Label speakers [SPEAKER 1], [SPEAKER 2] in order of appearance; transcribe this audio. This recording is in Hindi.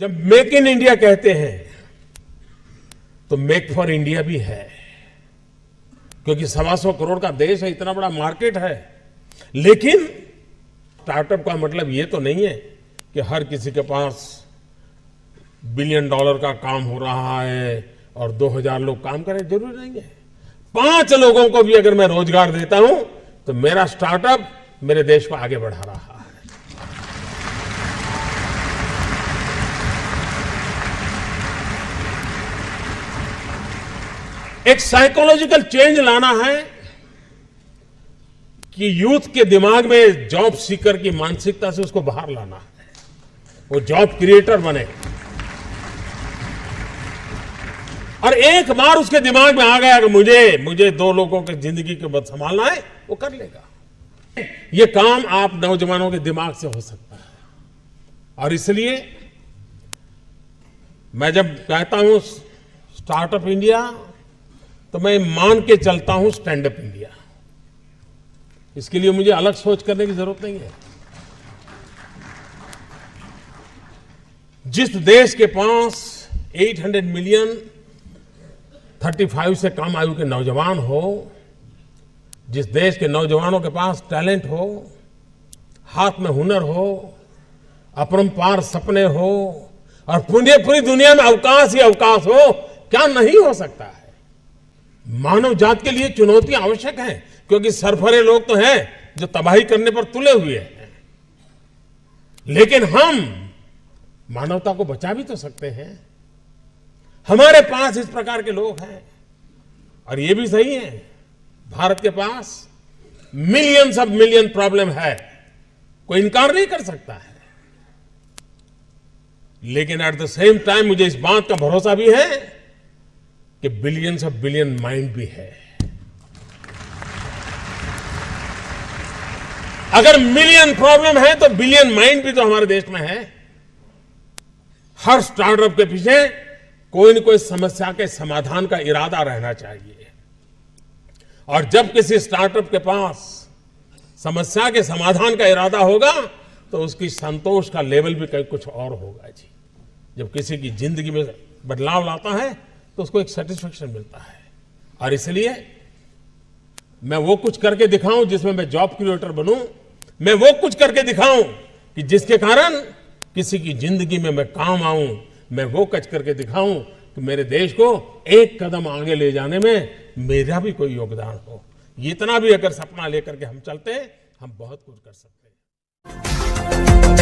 [SPEAKER 1] जब मेक इन इंडिया कहते हैं तो मेक फॉर इंडिया भी है, क्योंकि 125 करोड़ का देश है, इतना बड़ा मार्केट है। लेकिन स्टार्टअप का मतलब ये तो नहीं है कि हर किसी के पास $1 बिलियन का काम हो रहा है और 2000 लोग काम करें, जरूरी नहीं है। 5 लोगों को भी अगर मैं रोजगार देता हूं तो मेरा स्टार्टअप मेरे देश को आगे बढ़ा रहा है। एक साइकोलॉजिकल चेंज लाना है कि यूथ के दिमाग में जॉब सीकर की मानसिकता से उसको बाहर लाना है, वो जॉब क्रिएटर बने। और एक बार उसके दिमाग में आ गया कि मुझे 2 लोगों की जिंदगी के बाद संभालना है, वो कर लेगा। ये काम आप नौजवानों के दिमाग से हो सकता है। और इसलिए मैं जब कहता हूं स्टार्टअप इंडिया, तो मैं मान के चलता हूं स्टैंड अप इंडिया। इसके लिए मुझे अलग सोच करने की जरूरत नहीं है। जिस देश के पास 800 मिलियन 35 से कम आयु के नौजवान हो, जिस देश के नौजवानों के पास टैलेंट हो, हाथ में हुनर हो, अपरंपार सपने हो और पूरी दुनिया में अवकाश ही अवकाश हो, क्या नहीं हो सकता है। मानव जात के लिए चुनौतियां आवश्यक हैं, क्योंकि सरफरे लोग तो हैं जो तबाही करने पर तुले हुए हैं। लेकिन हम मानवता को बचा भी तो सकते हैं। हमारे पास इस प्रकार के लोग हैं। और ये भी सही है, भारत के पास मिलियंस ऑफ मिलियन प्रॉब्लम है, कोई इनकार नहीं कर सकता है। लेकिन एट द सेम टाइम मुझे इस बात का भरोसा भी है कि बिलियंस ऑफ बिलियन माइंड भी है। अगर मिलियन प्रॉब्लम है तो बिलियन माइंड भी तो हमारे देश में है। हर स्टार्टअप के पीछे कोई न कोई समस्या के समाधान का इरादा रहना चाहिए। और जब किसी स्टार्टअप के पास समस्या के समाधान का इरादा होगा तो उसकी संतोष का लेवल भी कहीं कुछ और होगा जी। जब किसी की जिंदगी में बदलाव लाता है तो उसको एक सेटिस्फेक्शन मिलता है। और इसलिए मैं वो कुछ करके दिखाऊं जिसमें मैं जॉब क्रिएटर बनूं, मैं वो कुछ करके दिखाऊं कि जिसके कारण किसी की जिंदगी में मैं काम आऊं, मैं वो कुछ करके दिखाऊं कि मेरे देश को एक कदम आगे ले जाने में मेरा भी कोई योगदान हो। इतना भी अगर सपना लेकर के हम चलते हैं, हम बहुत कुछ कर सकते हैं।